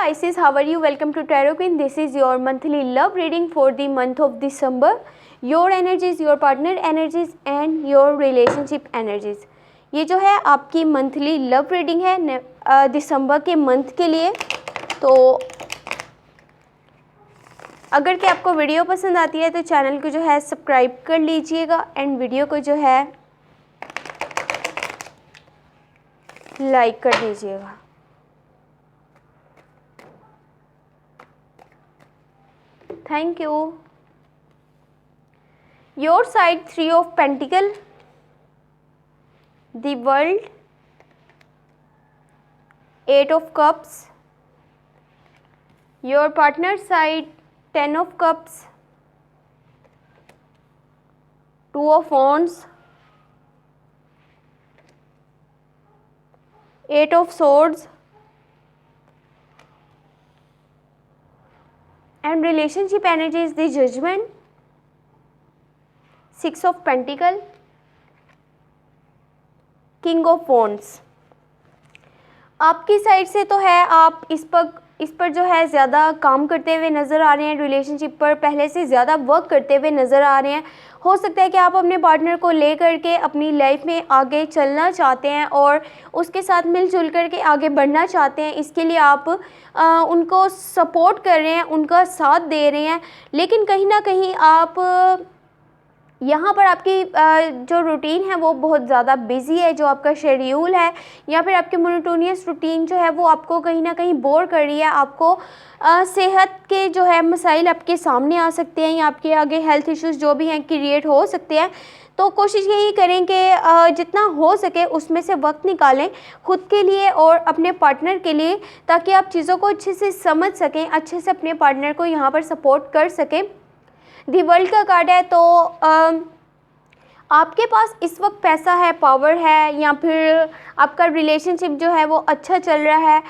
Pisces, how are you? Welcome to Tarot Queen. This is your monthly love reading for the month of December. Your energies, your partner energies and your relationship energies. ये जो है आपकी monthly love reading है दिसंबर के month के लिए। तो अगर कि आपको वीडियो पसंद आती है तो चैनल को जो है सब्सक्राइब कर लीजिएगा एंड वीडियो को जो है लाइक कर दीजिएगा। Thank you. Your side, 3 of Pentacle, the World, 8 of Cups. Your partner side, 10 of Cups, 2 of Wands, 8 of Swords. And relationship energy is the Judgment, 6 of Pentacle, King of Wands. आपकी side से तो है आप इस पर जो है ज़्यादा काम करते हुए नज़र आ रहे हैं, रिलेशनशिप पर पहले से ज़्यादा वर्क करते हुए नज़र आ रहे हैं। हो सकता है कि आप अपने पार्टनर को ले करके अपनी लाइफ में आगे चलना चाहते हैं और उसके साथ मिलजुल करके आगे बढ़ना चाहते हैं। इसके लिए आप उनको सपोर्ट कर रहे हैं, उनका साथ दे रहे हैं, लेकिन कहीं ना कहीं आप यहाँ पर आपकी जो रूटीन है वो बहुत ज़्यादा बिजी है, जो आपका शेड्यूल है या फिर आपकी मोनोटोनियस रूटीन जो है वो आपको कहीं ना कहीं बोर कर रही है। आपको सेहत के जो है मसाइल आपके सामने आ सकते हैं या आपके आगे हेल्थ इश्यूज़ जो भी हैं क्रिएट हो सकते हैं। तो कोशिश यही करें कि जितना हो सके उसमें से वक्त निकालें खुद के लिए और अपने पार्टनर के लिए, ताकि आप चीज़ों को अच्छे से समझ सकें, अच्छे से अपने पार्टनर को यहाँ पर सपोर्ट कर सकें। दी वर्ल्ड का कार्ड है, तो आपके पास इस वक्त पैसा है, पावर है या फिर आपका रिलेशनशिप जो है वो अच्छा चल रहा है,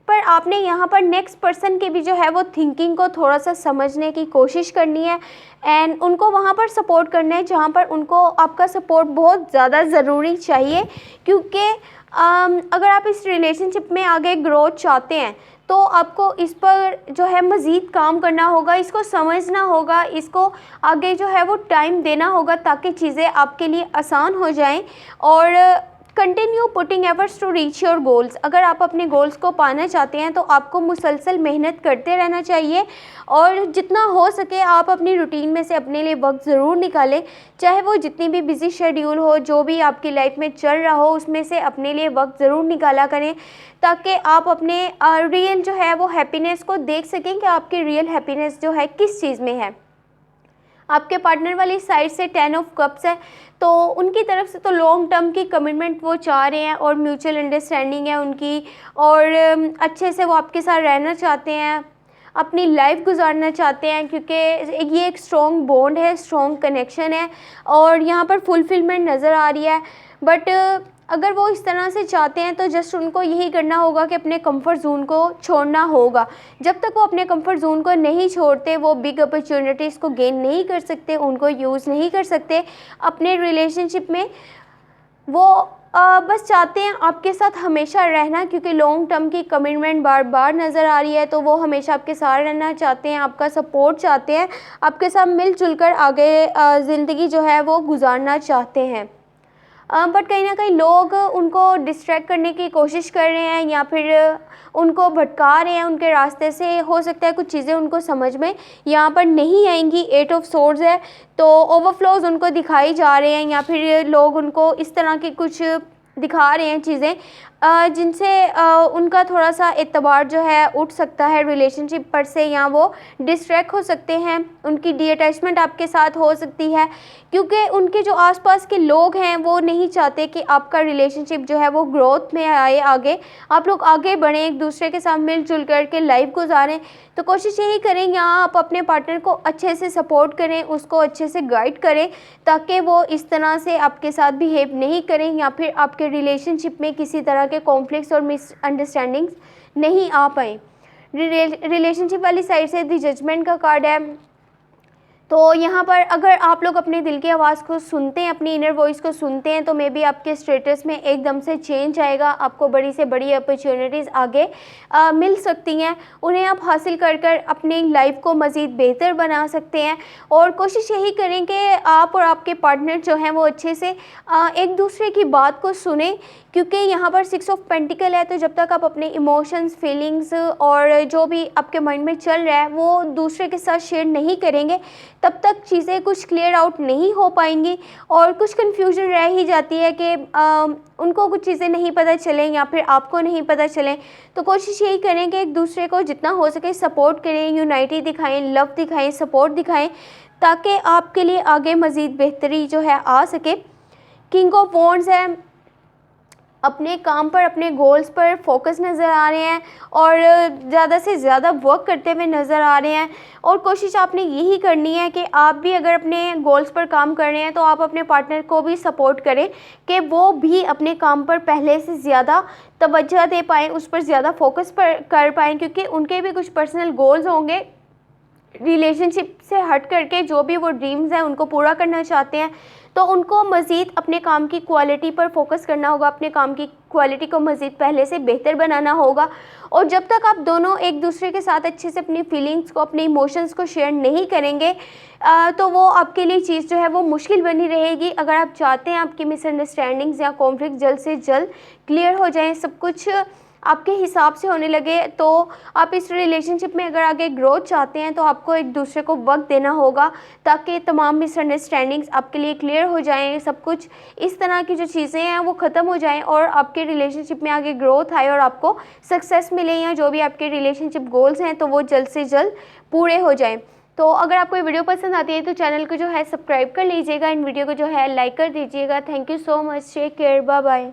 पर आपने यहाँ पर नेक्स्ट पर्सन की भी जो है वो थिंकिंग को थोड़ा सा समझने की कोशिश करनी है एंड उनको वहाँ पर सपोर्ट करना है जहाँ पर उनको आपका सपोर्ट बहुत ज़्यादा ज़रूरी चाहिए। क्योंकि अगर आप इस रिलेशनशिप में आगे ग्रोथ चाहते हैं तो आपको इस पर जो है मज़ीद काम करना होगा, इसको समझना होगा, इसको आगे जो है वो टाइम देना होगा ताकि चीज़ें आपके लिए आसान हो जाएं। और continue putting efforts to reach your goals. अगर आप अपने गोल्स को पाना चाहते हैं तो आपको मुसलसल मेहनत करते रहना चाहिए और जितना हो सके आप अपनी रूटीन में से अपने लिए वक्त ज़रूर निकालें, चाहे वो जितनी भी बिजी शेड्यूल हो, जो भी आपकी लाइफ में चल रहा हो, उसमें से अपने लिए वक्त ज़रूर निकाला करें ताकि आप अपने रियल जो है वो हैप्पीनेस को देख सकें कि आपकी रियल हैप्पीनेस जो है किस चीज़ में है। आपके पार्टनर वाली साइड से 10 ऑफ कप्स है, तो उनकी तरफ से तो लॉन्ग टर्म की कमिटमेंट वो चाह रहे हैं और म्यूचुअल अंडरस्टैंडिंग है उनकी और अच्छे से वो आपके साथ रहना चाहते हैं, अपनी लाइफ गुजारना चाहते हैं, क्योंकि ये एक स्ट्रॉन्ग बॉन्ड है, स्ट्रॉन्ग कनेक्शन है और यहाँ पर फुलफिलमेंट नज़र आ रही है। बट अगर वो इस तरह से चाहते हैं तो जस्ट उनको यही करना होगा कि अपने कंफर्ट जोन को छोड़ना होगा। जब तक वो अपने कंफर्ट जोन को नहीं छोड़ते वो बिग अपॉर्चुनिटीज़ को गेन नहीं कर सकते, उनको यूज़ नहीं कर सकते अपने रिलेशनशिप में। वो बस चाहते हैं आपके साथ हमेशा रहना, क्योंकि लॉन्ग टर्म की कमिटमेंट बार बार नज़र आ रही है, तो वो हमेशा आपके साथ रहना चाहते हैं, आपका सपोर्ट चाहते हैं, आपके साथ मिलजुल कर आगे ज़िंदगी जो है वो गुजारना चाहते हैं। बट कहीं ना कहीं लोग उनको डिस्ट्रैक्ट करने की कोशिश कर रहे हैं या फिर उनको भटका रहे हैं उनके रास्ते से। हो सकता है कुछ चीज़ें उनको समझ में यहाँ पर नहीं आएंगी। 8 ऑफ सोर्ड्स है, तो ओवरफ्लोज उनको दिखाई जा रहे हैं या फिर लोग उनको इस तरह की कुछ दिखा रहे हैं चीज़ें जिनसे उनका थोड़ा सा एतबार जो है उठ सकता है रिलेशनशिप पर से, या वो डिस्ट्रैक्ट हो सकते हैं, उनकी डी अटैचमेंट आपके साथ हो सकती है, क्योंकि उनके जो आसपास के लोग हैं वो नहीं चाहते कि आपका रिलेशनशिप जो है वो ग्रोथ में आए, आगे आप लोग आगे बढ़ें, एक दूसरे के साथ मिलजुल करके लाइफ गुजारें। तो कोशिश यही करें यहाँ आप अपने पार्टनर को अच्छे से सपोर्ट करें, उसको अच्छे से गाइड करें ताकि वो इस तरह से आपके साथ बिहेव नहीं करें या फिर आपके रिलेशनशिप में किसी तरह के कॉन्फ्लिक्ट्स और मिसअंडरस्टैंडिंग्स नहीं आ पाए। रिलेशनशिप वाली साइड से द जजमेंट का कार्ड है, तो यहाँ पर अगर आप लोग अपने दिल की आवाज़ को सुनते हैं, अपनी इनर वॉइस को सुनते हैं, तो मे बी आपके स्टेटस में एकदम से चेंज आएगा, आपको बड़ी से बड़ी अपॉर्चुनिटीज़ आगे मिल सकती हैं। उन्हें आप हासिल कर कर अपनी लाइफ को मज़ीद बेहतर बना सकते हैं। और कोशिश यही करें कि आप और आपके पार्टनर जो हैं वो अच्छे से एक दूसरे की बात को सुने, क्योंकि यहाँ पर 6 ऑफ पेंटिकल है। तो जब तक आप अपने इमोशंस, फीलिंग्स और जो भी आपके माइंड में चल रहा है वो दूसरे के साथ शेयर नहीं करेंगे, तब तक चीज़ें कुछ क्लियर आउट नहीं हो पाएंगी और कुछ कन्फ्यूजन रह ही जाती है कि उनको कुछ चीज़ें नहीं पता चलें या फिर आपको नहीं पता चलें। तो कोशिश यही करें कि एक दूसरे को जितना हो सके सपोर्ट करें, यूनाइटी दिखाएं, लव दिखाएं, सपोर्ट दिखाएं, ताकि आपके लिए आगे मज़ीद बेहतरी जो है आ सके। किंग ऑफ वॉन्ड्स है, अपने काम पर, अपने गोल्स पर फोकस नज़र आ रहे हैं और ज़्यादा से ज़्यादा वर्क करते हुए नज़र आ रहे हैं। और कोशिश आपने यही करनी है कि आप भी अगर अपने गोल्स पर काम कर रहे हैं तो आप अपने पार्टनर को भी सपोर्ट करें कि वो भी अपने काम पर पहले से ज़्यादा तवज्जो दे पाएँ, उस पर ज़्यादा फोकस कर पाएँ, क्योंकि उनके भी कुछ पर्सनल गोल्स होंगे रिलेशनशिप से हट करके, जो भी वो ड्रीम्स हैं उनको पूरा करना चाहते हैं। तो उनको मज़ीद अपने काम की क्वालिटी पर फोकस करना होगा, अपने काम की क्वालिटी को मज़ीद पहले से बेहतर बनाना होगा। और जब तक आप दोनों एक दूसरे के साथ अच्छे से अपनी फीलिंग्स को, अपने इमोशंस को शेयर नहीं करेंगे तो वो आपके लिए चीज़ जो है वो मुश्किल बनी रहेगी। अगर आप चाहते हैं आपकी मिसअंडरस्टैंडिंग्स या कॉन्फ्लिक्ट जल्द से जल्द क्लियर हो जाएँ, सब कुछ आपके हिसाब से होने लगे, तो आप इस रिलेशनशिप में अगर आगे ग्रोथ चाहते हैं तो आपको एक दूसरे को वक्त देना होगा, ताकि तमाम मिसअंडरस्टैंडिंग्स आपके लिए क्लियर हो जाएं, सब कुछ इस तरह की जो चीज़ें हैं वो ख़त्म हो जाएं और आपके रिलेशनशिप में आगे ग्रोथ आए और आपको सक्सेस मिले, या जो भी आपके रिलेशनशिप गोल्स हैं तो वो जल्द से जल्द पूरे हो जाएँ। तो अगर आपको ये वीडियो पसंद आती है तो चैनल को जो है सब्सक्राइब कर लीजिएगा, इन वीडियो को जो है लाइक कर दीजिएगा। Thank you so much, take care, bye bye.